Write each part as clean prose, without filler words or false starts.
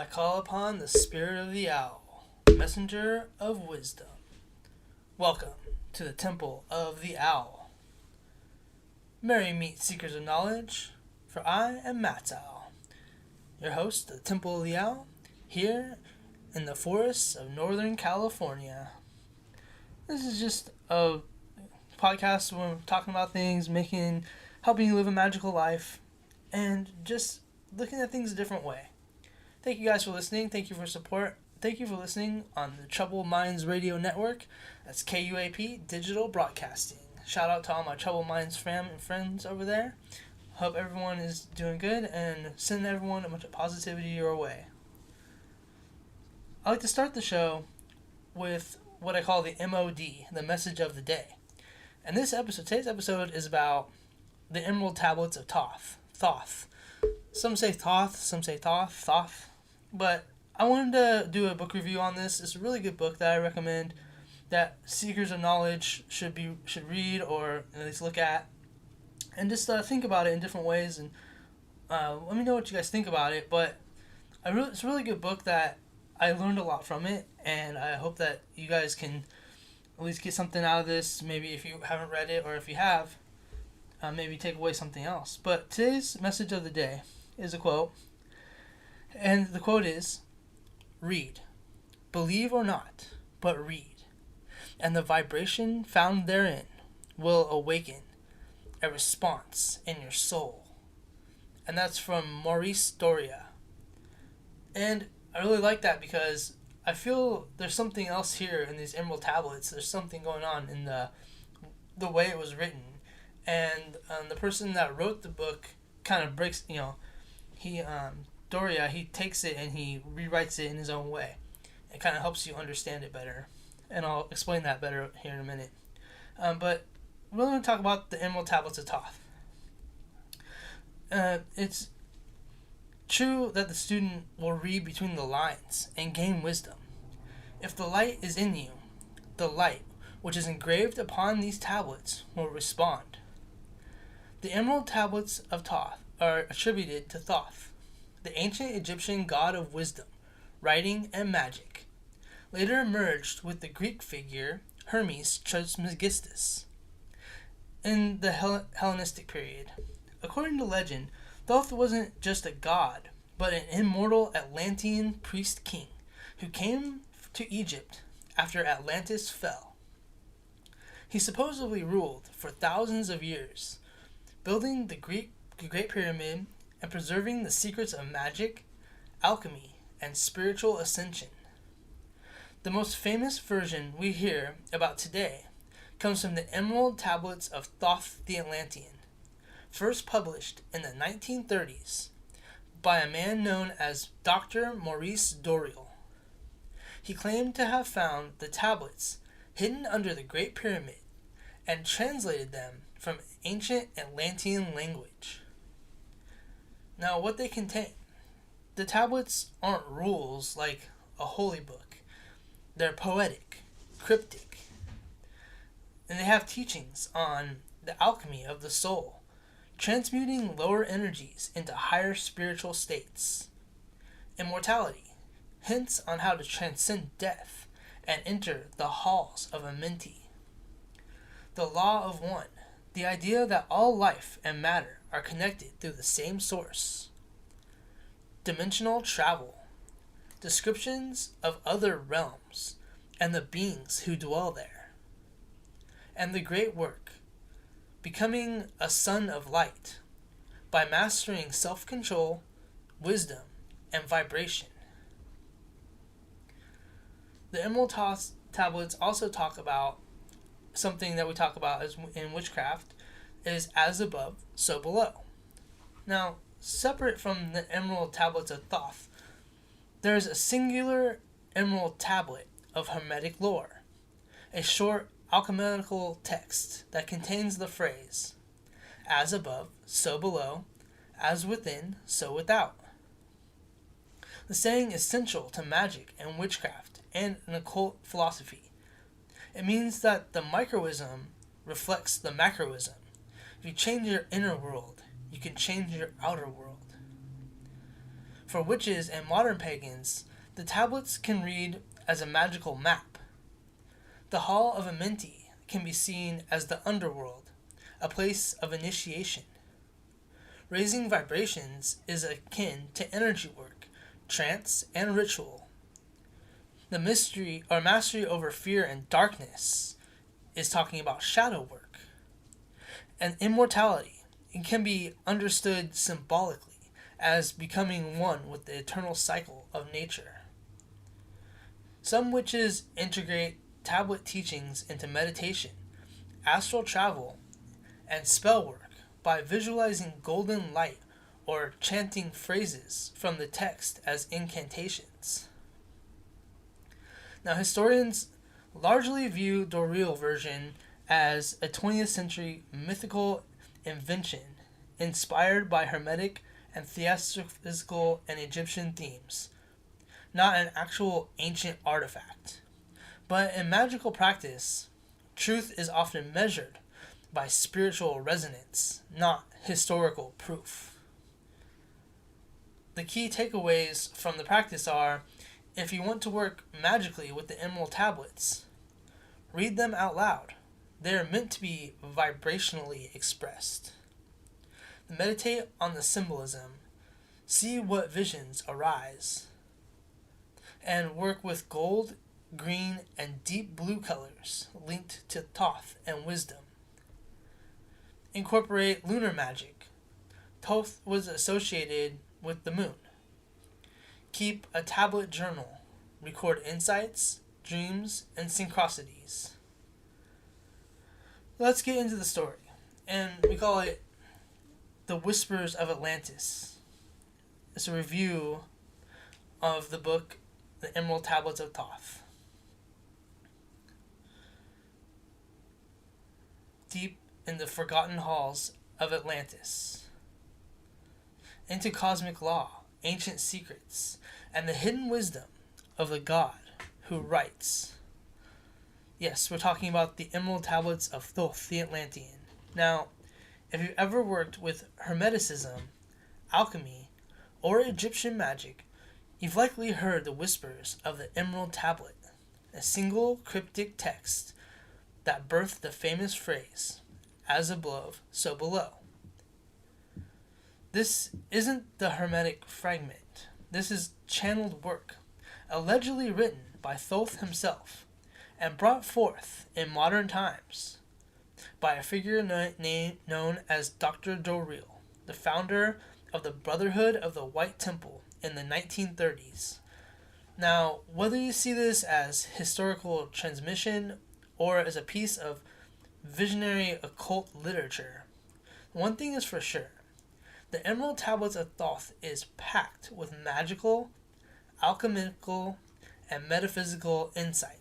I call upon the spirit of the owl, messenger of wisdom. Welcome to the temple of the owl. Merry meet seekers of knowledge, for I am Matt's owl, your host of the temple of the owl, here in the forests of Northern California. This is just a podcast where we're talking about things, helping you live a magical life, and just looking at things a different way. Thank you guys for listening. Thank you for support. Thank you for listening on the Troubled Minds Radio Network. That's KUAP Digital Broadcasting. Shout out to all my Troubled Minds fam and friends over there. Hope everyone is doing good and send everyone a bunch of positivity your way. I like to start the show with what I call the MOD, the message of the day. And today's episode is about the Emerald Tablets of Thoth. Some say Thoth, some say Thoth. But I wanted to do a book review on this. It's a really good book that I recommend that seekers of knowledge should read or at least look at. And just think about it in different ways. And let me know what you guys think about it. But it's a really good book that I learned a lot from it. And I hope that you guys can at least get something out of this. Maybe if you haven't read it or if you have, maybe take away something else. But today's message of the day is a quote. And the quote is, "Read. Believe or not, but read. And the vibration found therein will awaken a response in your soul." And that's from Maurice Doria. And I really like that because I feel there's something else here in these Emerald Tablets. There's something going on in the way it was written. And the person that wrote the book kind of breaks, Doria, he takes it and he rewrites it in his own way. It kind of helps you understand it better. And I'll explain that better here in a minute. But we're going to talk about the Emerald Tablets of Thoth. It's true that the student will read between the lines and gain wisdom. If the light is in you, the light which is engraved upon these tablets will respond. The Emerald Tablets of Thoth are attributed to Thoth, the ancient Egyptian god of wisdom, writing, and magic, later merged with the Greek figure Hermes Trismegistus in the Hellenistic period. According to legend, Thoth wasn't just a god, but an immortal Atlantean priest-king who came to Egypt after Atlantis fell. He supposedly ruled for thousands of years, building the Great Pyramid and preserving the secrets of magic, alchemy, and spiritual ascension. The most famous version we hear about today comes from the Emerald Tablets of Thoth the Atlantean, first published in the 1930s by a man known as Dr. Maurice Doria. He claimed to have found the tablets hidden under the Great Pyramid and translated them from ancient Atlantean language. Now, what they contain. The tablets aren't rules like a holy book. They're poetic, cryptic, and they have teachings on the alchemy of the soul, transmuting lower energies into higher spiritual states. Immortality, hints on how to transcend death and enter the halls of Amenti. The law of one, the idea that all life and matter are connected through the same source. Dimensional travel, descriptions of other realms and the beings who dwell there. And the great work, becoming a son of light by mastering self-control, wisdom, and vibration. The Emerald Tablets also talk about something that we talk about in witchcraft is as above, so below. Now, separate from the Emerald Tablets of Thoth, there is a singular Emerald Tablet of Hermetic lore, a short alchemical text that contains the phrase, as above, so below, as within, so without. The saying is central to magic and witchcraft and an occult philosophy. It means that the microism reflects the macroism. If you change your inner world, you can change your outer world. For witches and modern pagans, the tablets can read as a magical map. The Hall of Amenti can be seen as the underworld, a place of initiation. Raising vibrations is akin to energy work, trance, and ritual. The mystery or mastery over fear and darkness is talking about shadow work. And immortality, it can be understood symbolically as becoming one with the eternal cycle of nature. Some witches integrate tablet teachings into meditation, astral travel, and spell work by visualizing golden light or chanting phrases from the text as incantations. Now, historians largely view Doril version as a 20th century mythical invention inspired by Hermetic and theatrical and Egyptian themes, not an actual ancient artifact. But in magical practice, truth is often measured by spiritual resonance, not historical proof. The key takeaways from the practice are, if you want to work magically with the Emerald Tablets, read them out loud. They are meant to be vibrationally expressed. Meditate on the symbolism, see what visions arise, and work with gold, green, and deep blue colors linked to Thoth and wisdom. Incorporate lunar magic. Thoth was associated with the moon. Keep a tablet journal. Record insights, dreams, and synchronicities. Let's get into the story. And we call it The Whispers of Atlantis. It's a review of the book The Emerald Tablets of Thoth. Deep in the forgotten halls of Atlantis, into cosmic law, ancient secrets, and the hidden wisdom of the God who writes. Yes, we're talking about the Emerald Tablets of Thoth, the Atlantean. Now, if you've ever worked with Hermeticism, alchemy, or Egyptian magic, you've likely heard the whispers of the Emerald Tablet, a single cryptic text that birthed the famous phrase, as above, so below. This isn't the Hermetic fragment. This is channeled work, allegedly written by Thoth himself, and brought forth in modern times by a figure known as Dr. Doril, the founder of the Brotherhood of the White Temple in the 1930s. Now, whether you see this as historical transmission or as a piece of visionary occult literature, one thing is for sure. The Emerald Tablets of Thoth is packed with magical, alchemical, and metaphysical insight.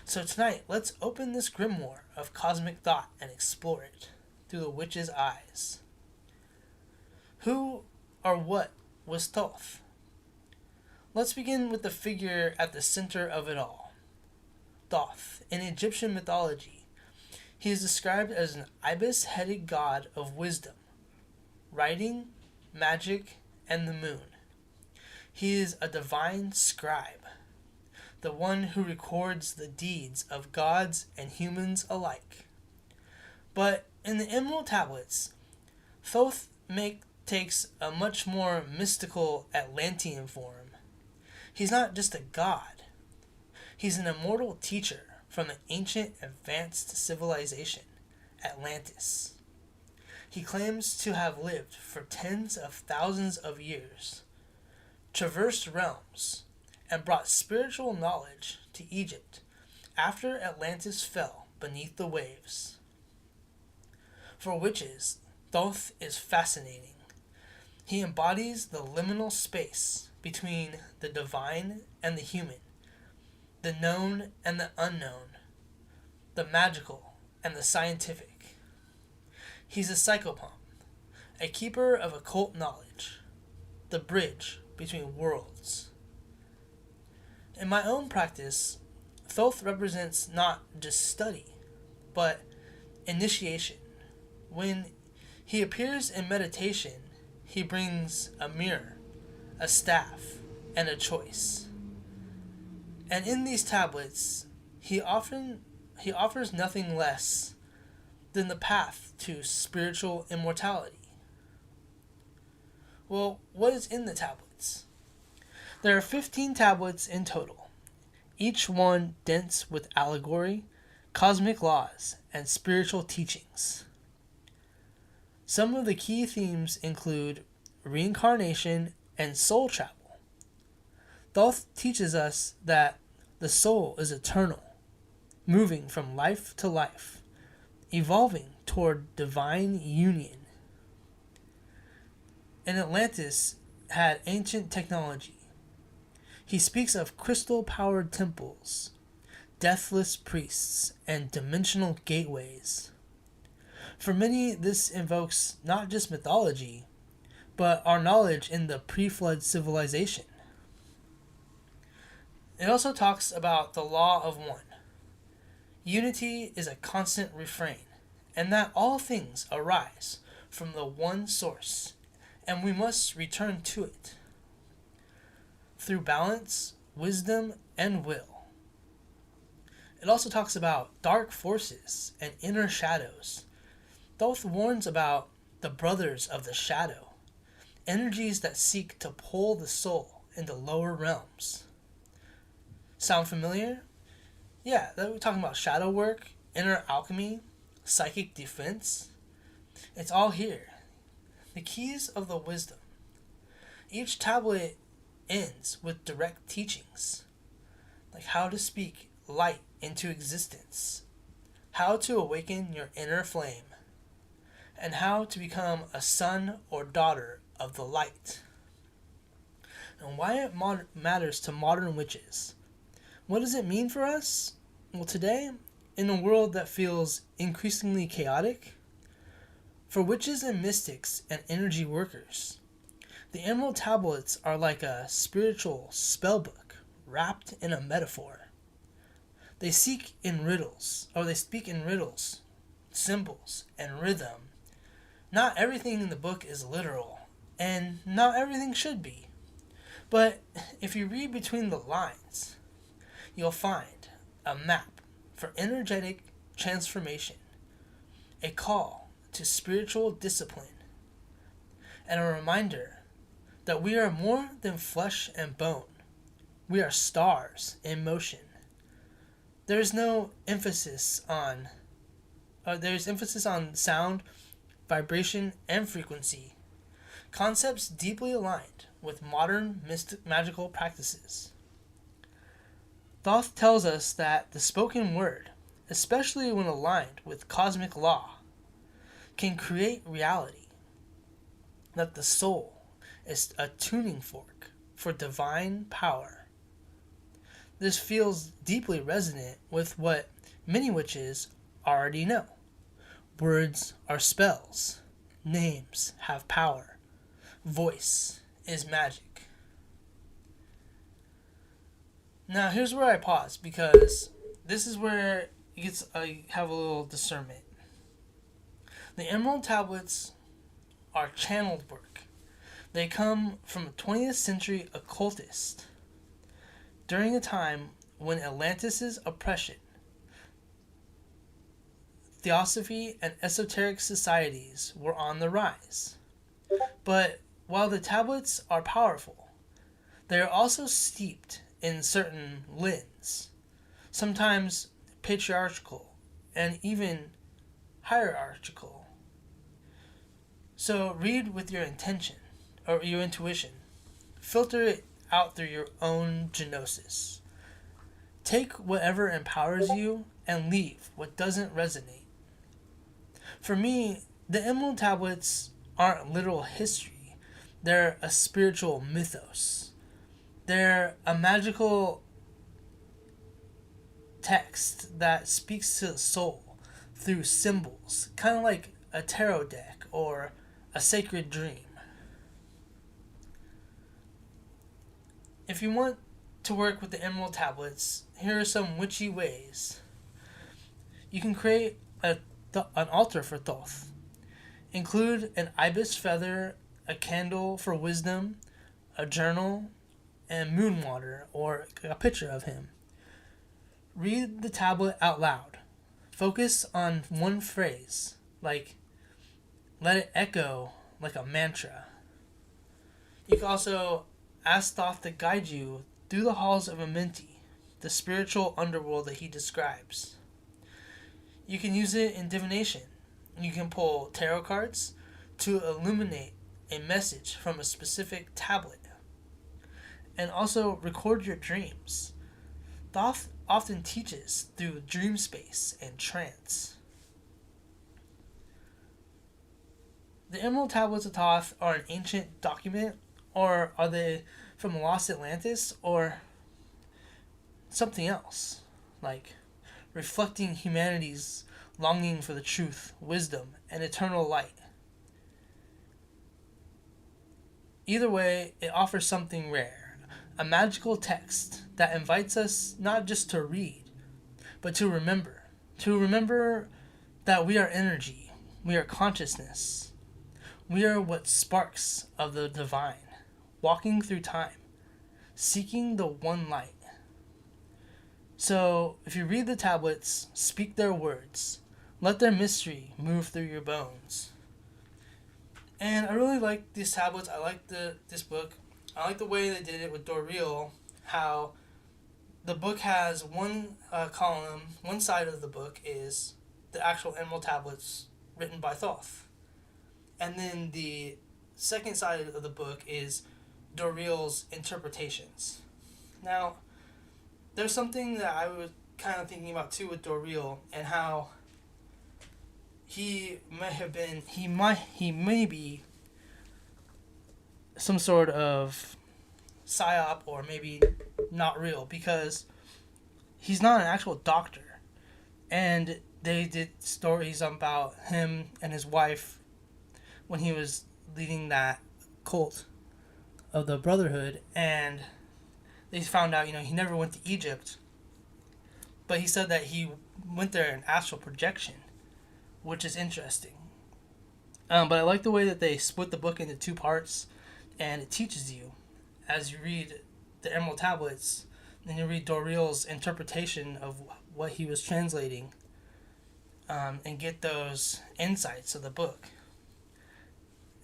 So tonight, let's open this grimoire of cosmic thought and explore it through the witch's eyes. Who or what was Thoth? Let's begin with the figure at the center of it all. Thoth, in Egyptian mythology, he is described as an ibis-headed god of wisdom, writing, magic, and the moon. He is a divine scribe, the one who records the deeds of gods and humans alike. But in the Emerald Tablets, Thoth takes a much more mystical Atlantean form. He's not just a god. He's an immortal teacher from the ancient advanced civilization, Atlantis. He claims to have lived for tens of thousands of years, traversed realms, and brought spiritual knowledge to Egypt after Atlantis fell beneath the waves. For witches, Thoth is fascinating. He embodies the liminal space between the divine and the human, the known and the unknown, the magical and the scientific. He's a psychopomp, a keeper of occult knowledge, the bridge between worlds. In my own practice, Thoth represents not just study, but initiation. When he appears in meditation, he brings a mirror, a staff, and a choice. And in these tablets, he offers nothing less than the path to spiritual immortality. Well, what is in the tablets? There are 15 tablets in total, each one dense with allegory, cosmic laws, and spiritual teachings. Some of the key themes include reincarnation and soul travel. Thoth teaches us that the soul is eternal, moving from life to life, evolving toward divine union. And Atlantis had ancient technology. He speaks of crystal-powered temples, deathless priests, and dimensional gateways. For many, this invokes not just mythology, but our knowledge in the pre-flood civilization. It also talks about the law of one. Unity is a constant refrain, and that all things arise from the one source, and we must return to it through balance, wisdom, and will. It also talks about dark forces and inner shadows. Thoth warns about the brothers of the shadow, energies that seek to pull the soul into lower realms. Sound familiar? Yeah, we're talking about shadow work, inner alchemy, psychic defense. It's all here. The keys of the wisdom. Each tablet ends with direct teachings, like how to speak light into existence, how to awaken your inner flame, and how to become a son or daughter of the light. And why it matters to modern witches. What does it mean for us? Well, today, in a world that feels increasingly chaotic, for witches and mystics and energy workers, the Emerald Tablets are like a spiritual spellbook wrapped in a metaphor. They speak in riddles, symbols, and rhythm. Not everything in the book is literal, and not everything should be. But if you read between the lines, you'll find a map for energetic transformation, a call to spiritual discipline, and a reminder that we are more than flesh and bone. We are stars in motion. There's emphasis on sound, vibration, and frequency, concepts deeply aligned with modern magical practices. Thoth tells us that the spoken word, especially when aligned with cosmic law, can create reality, that the soul is a tuning fork for divine power. This feels deeply resonant with what many witches already know. Words are spells. Names have power. Voice is magic. Now here's where I pause, because this is where I have a little discernment. The Emerald Tablets are channeled work. They come from a 20th century occultist during a time when Atlantis' oppression, theosophy, and esoteric societies were on the rise. But while the tablets are powerful, they are also steeped in certain lens, sometimes patriarchal and even hierarchical. So read with your intention or your intuition. Filter it out through your own genosis. Take whatever empowers you and leave what doesn't resonate. For me, the Emerald Tablets aren't literal history. They're a spiritual mythos. They're a magical text that speaks to the soul through symbols, kind of like a tarot deck or a sacred dream. If you want to work with the Emerald Tablets, here are some witchy ways. You can create an altar for Thoth. Include an ibis feather, a candle for wisdom, a journal, and moon water, or a picture of him. Read the tablet out loud. Focus on one phrase, like let it echo like a mantra. You can also ask Thoth to guide you through the halls of Amenti, the spiritual underworld that he describes. You can use it in divination. You can pull tarot cards to illuminate a message from a specific tablet. And also record your dreams. Thoth often teaches through dream space and trance. The Emerald Tablets of Thoth are an ancient document, or are they from lost Atlantis, or something else, like reflecting humanity's longing for the truth, wisdom, and eternal light. Either way, it offers something rare, a magical text that invites us not just to read, but to remember. To remember that we are energy, we are consciousness, we are what sparks of the divine, walking through time, seeking the one light. So, if you read the tablets, speak their words, let their mystery move through your bones. And I really like these tablets. I like this book. I like the way they did it with Doril, how the book has one column, one side of the book is the actual Emerald Tablets written by Thoth. And then the second side of the book is Doril's interpretations. Now, there's something that I was kind of thinking about too with Doril, and how he may be some sort of psyop, or maybe not real, because he's not an actual doctor. And they did stories about him and his wife when he was leading that cult of the Brotherhood, and they found out, he never went to Egypt, but he said that he went there in astral projection, which is interesting. But I like the way that they split the book into two parts, and it teaches you, as you read the Emerald Tablets, then you read Doril's interpretation of what he was translating, and get those insights of the book.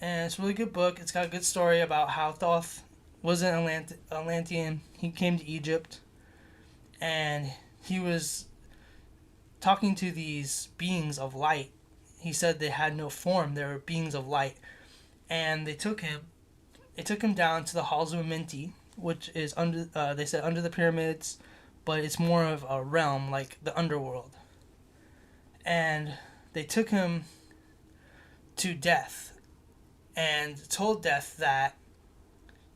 And it's a really good book. It's got a good story about how Thoth was an Atlantean. He came to Egypt, and he was talking to these beings of light. He said they had no form. They were beings of light. And they took him down to the halls of Amenti, which is under the pyramids, but it's more of a realm like the underworld. And they took him to Death and told Death that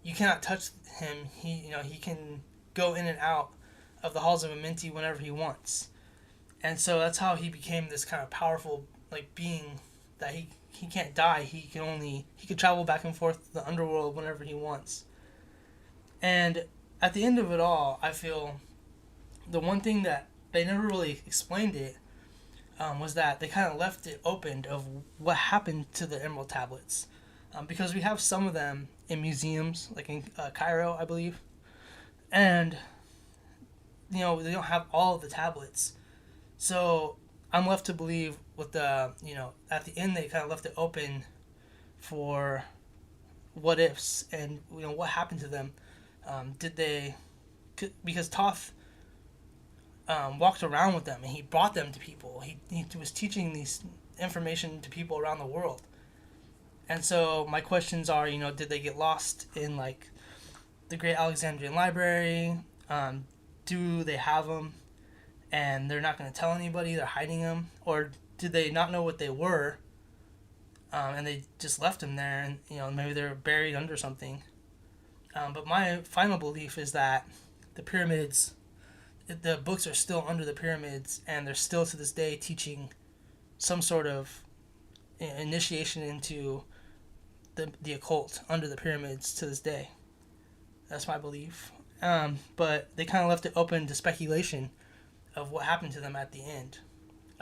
you cannot touch him. He can go in and out of the halls of Amenti whenever he wants. And so that's how he became this kind of powerful being, that he can't die. He could travel back and forth to the underworld whenever he wants. And at the end of it all, I feel the one thing that they never really explained it was that they kind of left it open of what happened to the Emerald Tablets. Because we have some of them in museums, like in Cairo, I believe. And, they don't have all of the tablets. So I'm left to believe with the, at the end they kind of left it open for what ifs and, what happened to them. Because Thoth walked around with them and he brought them to people. He was teaching these information to people around the world. And so my questions are, did they get lost in the Great Alexandrian Library? Do they have them and they're not going to tell anybody, they're hiding them? Or did they not know what they were and they just left them there, and maybe they're buried under something? But my final belief is that the pyramids, the books are still under the pyramids, and they're still to this day teaching some sort of initiation into the occult under the pyramids to this day. That's my belief. But they kind of left it open to speculation of what happened to them at the end.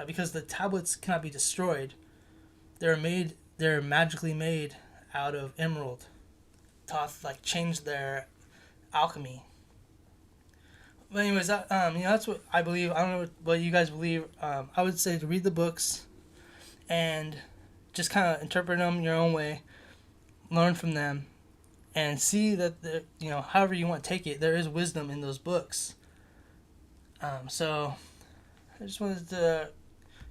Because the tablets cannot be destroyed. They're magically made out of emerald. Thoth like changed their alchemy. But anyways, that's what I believe. I don't know what you guys believe. I would say to read the books and just kind of interpret them your own way, learn from them, and see that however you want to take it, there is wisdom in those books. So I just wanted to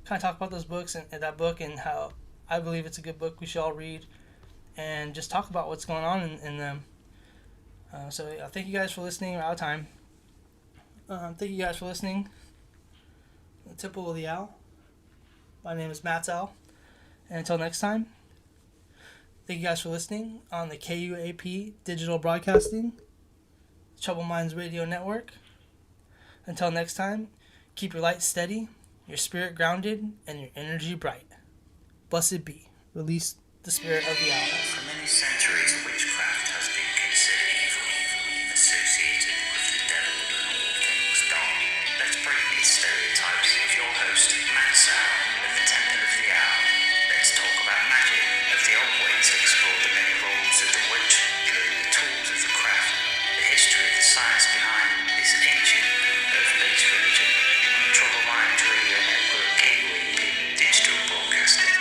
kind of talk about those books and that book and how I believe it's a good book we should all read, and just talk about what's going on in them. So thank you guys for listening. We're out of time. Thank you guys for listening. The Temple of the Owl. My name is Matt's Owl. And until next time, thank you guys for listening on the KUAP Digital Broadcasting, Troubled Minds Radio Network. Until next time, keep your light steady, your spirit grounded, and your energy bright. Blessed be. Release the spirit of the owl. For many centuries, witchcraft has been considered evil, associated with the devil and all things dark. Let's break these stereotypes with your host, Matt Sal, of the Temple of the Owl. Let's talk about magic, of the old ways to explore the many roles of the witch, learn the tools of the craft, the history of the science behind this ancient, earth-based religion, on Troubled Minds Radio Network, KUAP Digital Broadcasting.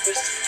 Wisdom.